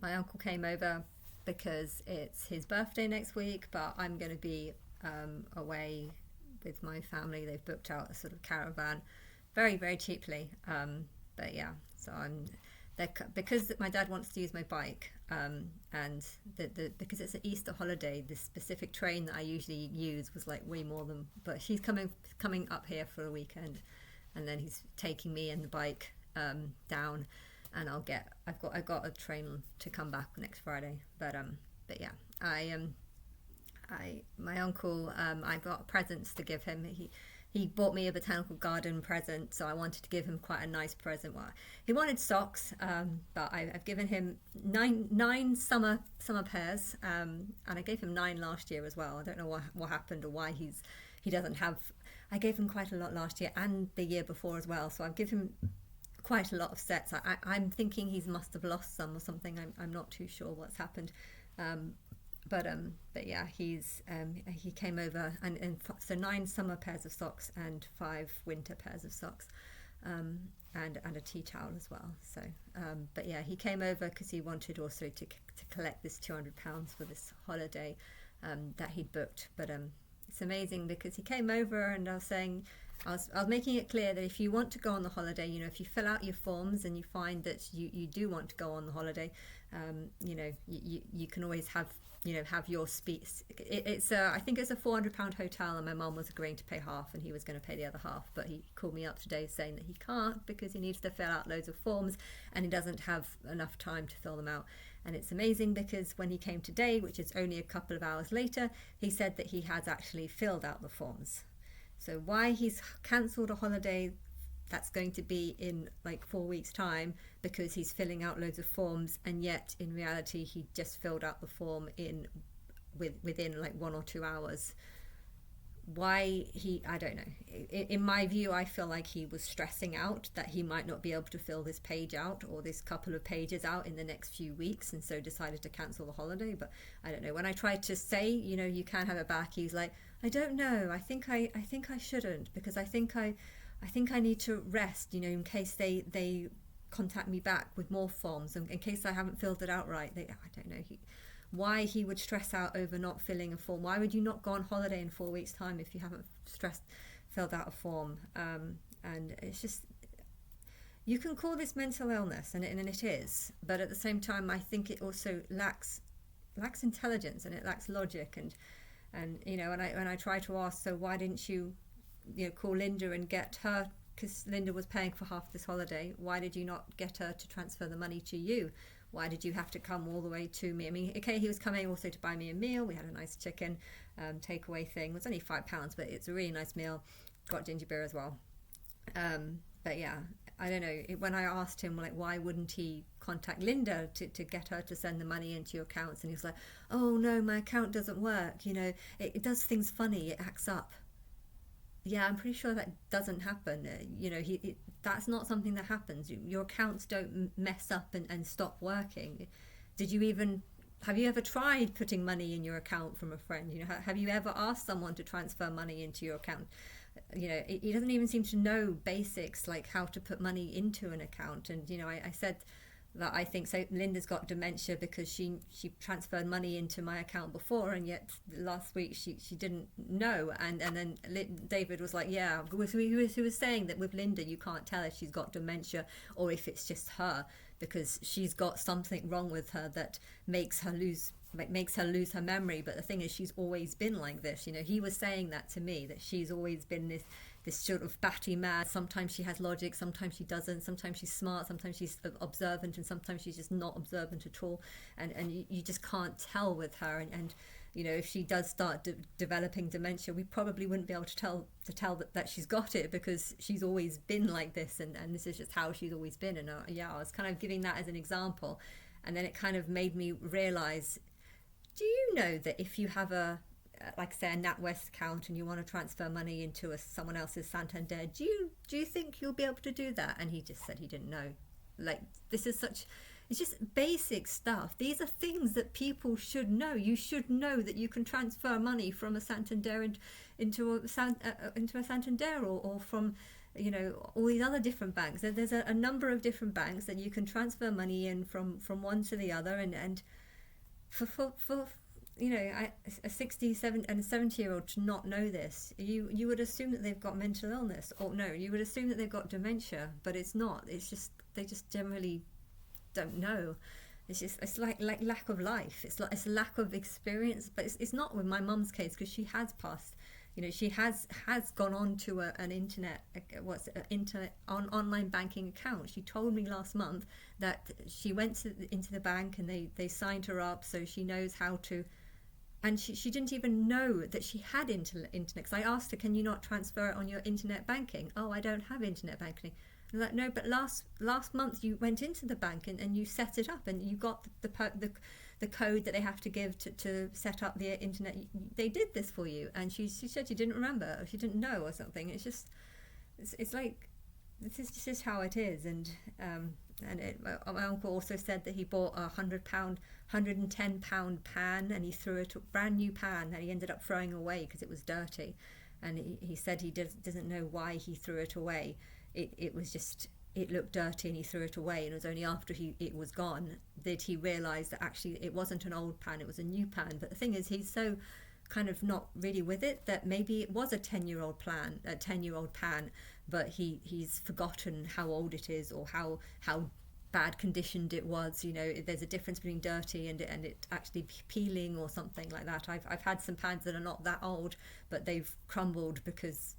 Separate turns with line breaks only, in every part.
my uncle came over because it's his birthday next week, but I'm going to be away with my family. They've booked out a sort of caravan very, very cheaply. But yeah, so because my dad wants to use my bike, and because it's an Easter holiday, this specific train that I usually use was like way more than. But he's coming up here for a weekend, and then he's taking me and the bike down, and I've got a train to come back next Friday. But yeah, my uncle, I got presents to give him. He bought me a botanical garden present, so I wanted to give him quite a nice present. Well, he wanted socks, but I've given him nine summer pairs, and I gave him 9 last year as well. I don't know what happened or why he doesn't have. I gave him quite a lot last year and the year before as well, so I've given him quite a lot of sets. I'm thinking he must have lost some or something. I'm not too sure what's happened. But yeah, he came over, so 9 summer pairs of socks and 5 winter pairs of socks, and a tea towel as well. So but yeah, he came over because he wanted also to collect this £200 for this holiday that he'd booked. But it's amazing because he came over, and I was making it clear that if you want to go on the holiday, if you fill out your forms and you find that you do want to go on the holiday, you can always have your speech. I think it's a £400 hotel, and my mum was agreeing to pay half and he was going to pay the other half, but he called me up today saying that he can't because he needs to fill out loads of forms and he doesn't have enough time to fill them out. And it's amazing because when he came today, which is only a couple of hours later, he said that he has actually filled out the forms. So why he's cancelled a holiday that's going to be in like 4 weeks time because he's filling out loads of forms, and yet in reality he just filled out the form within like 1 or 2 hours. Why I don't know. In my view, I feel like he was stressing out that he might not be able to fill this page out or this couple of pages out in the next few weeks, and so decided to cancel the holiday. But I don't know, when I tried to say you can have it back, he's like, I don't know, I think I shouldn't, because I think I need to rest, in case they contact me back with more forms, in case I haven't filled it out right. I don't know why he would stress out over not filling a form. Why would you not go on holiday in 4 weeks' time if you haven't filled out a form? And it's just, you can call this mental illness, and it is, but at the same time, I think it also lacks intelligence, and it lacks logic, and when I try to ask, so why didn't you call Linda and get her, because Linda was paying for half this holiday, why did you not get her to transfer the money to you? Why did you have to come all the way to me? I mean, okay, he was coming also to buy me a meal. We had a nice chicken takeaway thing. It was only £5, but it's a really nice meal. Got ginger beer as well. But yeah, I don't know. When I asked him, like, why wouldn't he contact Linda to get her to send the money into your accounts? And he was like, oh no, my account doesn't work. It does things funny. It acts up. Yeah, I'm pretty sure that doesn't happen. That's not something that happens. Your accounts don't mess up and stop working. Have you ever tried putting money in your account from a friend? Have you ever asked someone to transfer money into your account? He doesn't even seem to know basics like how to put money into an account. And I said that I think so. Linda's got dementia because she transferred money into my account before, and yet last week she didn't know. And then David was like, yeah, he was saying that with Linda you can't tell if she's got dementia or if it's just her, because she's got something wrong with her that makes her lose her memory. But the thing is, she's always been like this. He was saying that to me, that she's always been this sort of batty mad. Sometimes she has logic, sometimes she doesn't, sometimes she's smart, sometimes she's observant, and sometimes she's just not observant at all, and you just can't tell with her. And if she does start developing dementia, we probably wouldn't be able to tell that she's got it, because she's always been like this, and this is just how she's always been. And I was kind of giving that as an example, and then it kind of made me realize, do you know that if you have like say a NatWest account and you want to transfer money into someone else's Santander, do you think you'll be able to do that? And he just said he didn't know. Like, this is it's just basic stuff. These are things that people should know. You should know that you can transfer money from a Santander into a Santander, or from all these other different banks. There's a number of different banks that you can transfer money in from one to the other, and for a 67 and a 70-year-old to not know this, you would assume that they've got mental illness, or no, you would assume that they've got dementia, but it's not. It's just they just generally don't know. It's like lack of life. It's a lack of experience, but it's not with my mum's case, because she has passed. She has gone on to an online banking account. She told me last month that she went into the bank and they signed her up, so she knows how to. And she didn't even know that she had internet. Because I asked her, can you not transfer it on your internet banking? Oh, I don't have internet banking. I'm like, no, but last month you went into the bank and you set it up, and you got the code that they have to give to set up the internet. They did this for you. And she said she didn't remember, or she didn't know, or something. It's like, this is just how it is. And my uncle also said that he bought a £110 pan, and he threw it, a brand new pan that he ended up throwing away because it was dirty. And he said he doesn't know why he threw it away. It was just, it looked dirty and he threw it away, and it was only after it was gone that he realised that actually it wasn't an old pan, it was a new pan. But the thing is, he's so kind of not really with it that maybe it was a 10-year-old pan, but he's forgotten how old it is, or how bad conditioned it was. There's a difference between dirty and it actually peeling or something like that. I've had some pans that are not that old, but they've crumbled because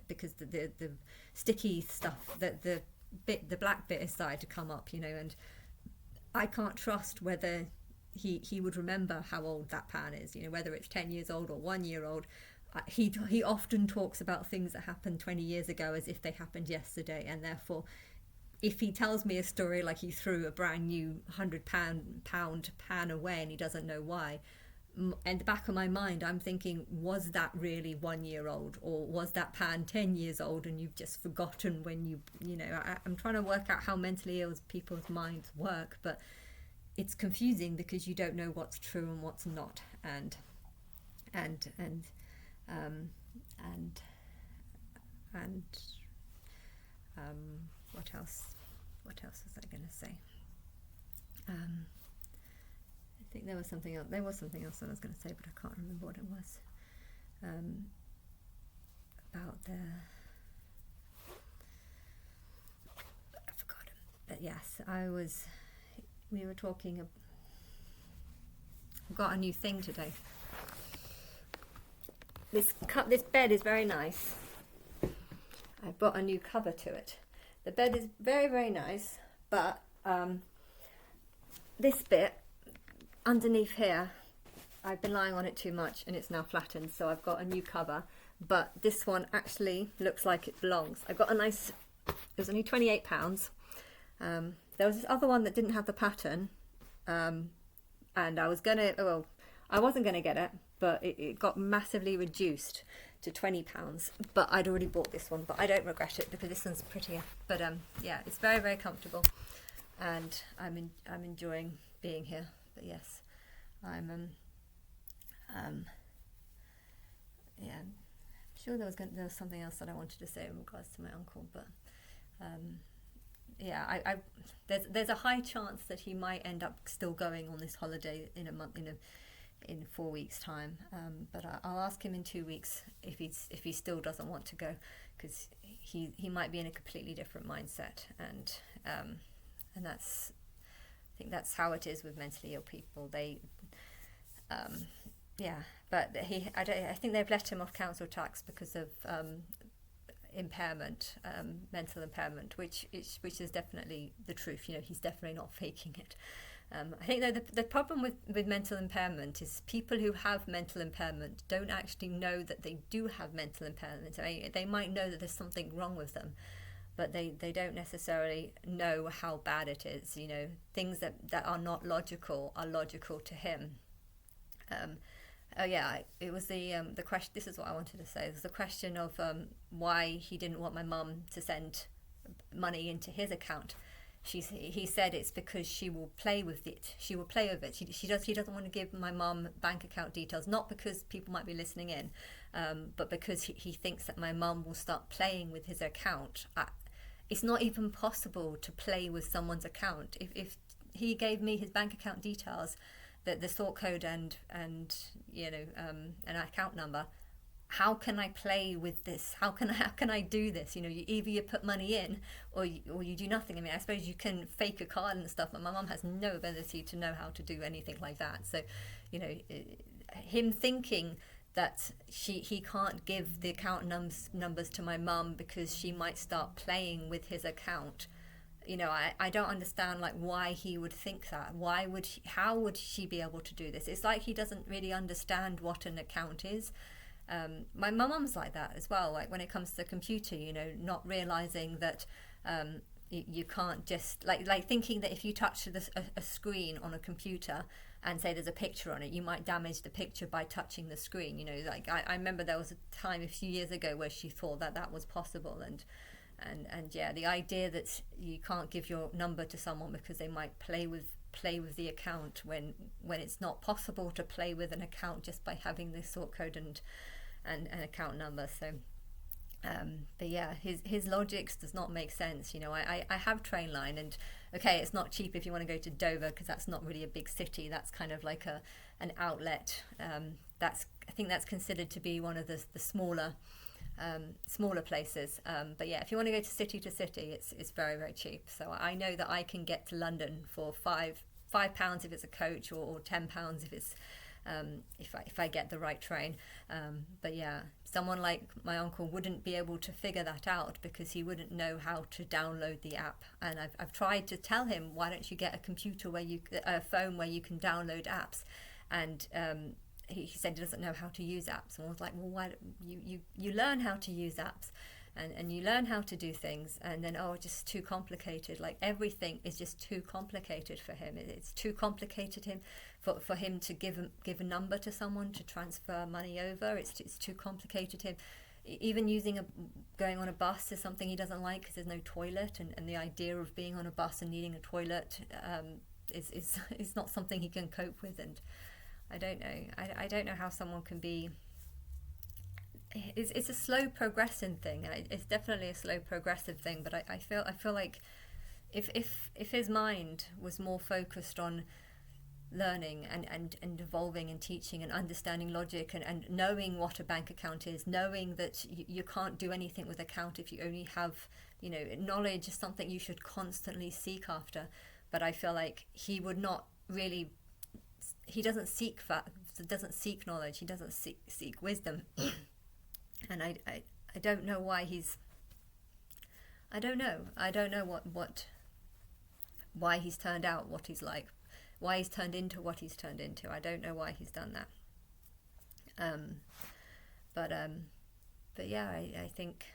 the sticky stuff, the black bit is started to come up, and I can't trust whether he would remember how old that pan is, whether it's 10 years old or 1 year old. He often talks about things that happened 20 years ago as if they happened yesterday, and therefore if he tells me a story like he threw a brand new £100 pan away and he doesn't know why, in the back of my mind I'm thinking, was that really 1 year old, or was that pan 10 years old and you've just forgotten when I'm trying to work out how mentally ill people's minds work, but it's confusing because you don't know what's true and what's not. And what else was I going to say? I think there was something else that I was going to say, but I can't remember what it was. About I forgot. But yes, we were talking. I've got a new thing today. This bed is very nice. I've brought a new cover to it. The bed is very, very nice, but this bit underneath here, I've been lying on it too much and it's now flattened, so I've got a new cover. But this one actually looks like it belongs. I got it was only £28. There was this other one that didn't have the pattern, and I wasn't gonna get it, but it got massively reduced to £20. But I'd already bought this one, but I don't regret it because this one's prettier. But yeah, it's very, very comfortable, and I'm enjoying being here. But yes, I'm yeah, I'm sure there was something else that I wanted to say in regards to my uncle, but yeah, there's a high chance that he might end up still going on this holiday in 4 weeks' time. But I'll ask him in 2 weeks if he still doesn't want to go, because he might be in a completely different mindset, and that's, I think that's how it is with mentally ill people. They yeah, but I think they've let him off council tax because of impairment, mental impairment, which is definitely the truth. He's definitely not faking it. I think that the problem with mental impairment is people who have mental impairment don't actually know that they do have mental impairment. I mean, they might know that there's something wrong with them, but they don't necessarily know how bad it is. Things that are not logical are logical to him. It was the question. This is what I wanted to say. It was the question of why he didn't want my mum to send money into his account. he said it's because she will play with it. She will play with it. He doesn't want to give my mum bank account details, not because people might be listening in, but because he thinks that my mum will start playing with his account. It's not even possible to play with someone's account. If he gave me his bank account details, the sort code and an account number, how can I play with this? How can I do this? Either you put money in or you do nothing. I mean, I suppose you can fake a card and stuff, but my mum has no ability to know how to do anything like that. So, him thinking that he can't give the account numbers to my mum because she might start playing with his account. I don't understand why he would think that. How would she be able to do this? It's like he doesn't really understand what an account is. My mum's like that as well. Like when it comes to the computer, not realizing that you can't just like thinking that if you touch a screen on a computer and say there's a picture on it, you might damage the picture by touching the screen. I remember there was a time a few years ago where she thought that was possible, and yeah, the idea that you can't give your number to someone because they might play with the account when it's not possible to play with an account just by having the sort code and an account number. So but yeah, his logics does not make sense. I have Trainline, and okay, it's not cheap if you want to go to Dover because that's not really a big city. That's kind of like an outlet. I think that's considered to be one of the smaller places. But yeah, if you want to go to city, it's very, very cheap. So I know that I can get to London for £5 if it's a coach, or £10 if it's if I get the right train. But yeah, someone like my uncle wouldn't be able to figure that out because he wouldn't know how to download the app. And I've tried to tell him, why don't you get a phone where you can download apps? And he said he doesn't know how to use apps. And I was like, well, why don't you learn how to use apps, and you learn how to do things, and then just too complicated. Like everything is just too complicated for him. It's too complicated for him to give a number to someone to transfer money over. It's too complicated him. Even going on a bus is something he doesn't like because there's no toilet, and the idea of being on a bus and needing a toilet is not something he can cope with. And I don't know. I don't know how someone can be. It's a slow progressing thing. It's definitely a slow progressive thing. But I feel like if his mind was more focused on learning and evolving and teaching and understanding logic and knowing what a bank account is, knowing that you can't do anything with account if you only have knowledge is something you should constantly seek after. But I feel like he would not really. He doesn't seek knowledge. He doesn't seek wisdom, and I don't know why he's. I don't know why he's turned out what he's like, why he's turned into what he's turned into. I don't know why he's done that. But yeah, I think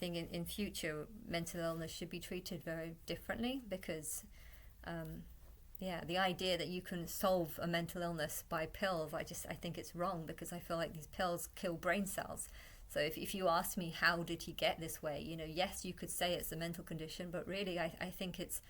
in future mental illness should be treated very differently because. The idea that you can solve a mental illness by pills, I think it's wrong, because I feel like these pills kill brain cells. So if you ask me how did he get this way, yes, you could say it's a mental condition, but really I think it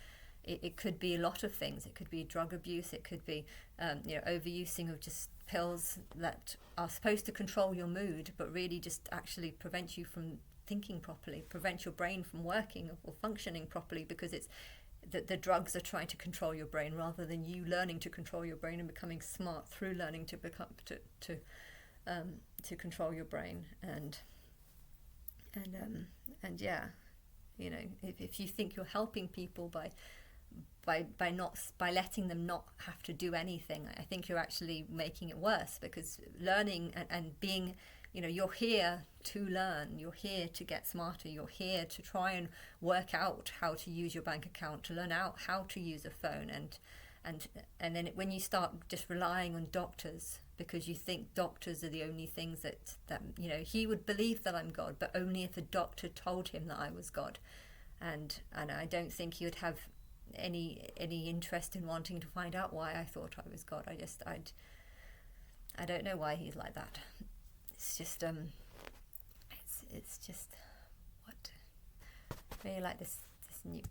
could be a lot of things. It could be drug abuse, it could be overusing of just pills that are supposed to control your mood, but really just actually prevent you from thinking properly, prevent your brain from working or functioning properly, because it's the drugs are trying to control your brain rather than you learning to control your brain and becoming smart through learning to control your brain. And yeah, if you think you're helping people by letting them not have to do anything, I think you're actually making it worse, because learning and being, you're here to learn, you're here to get smarter, you're here to try and work out how to use your bank account, to learn out how to use a phone, and then when you start just relying on doctors because you think doctors are the only things that he would believe that I'm God, but only if a doctor told him that I was God, and I don't think he would have any interest in wanting to find out why I thought I was God. I don't know why he's like that. It's just it's just what really like this new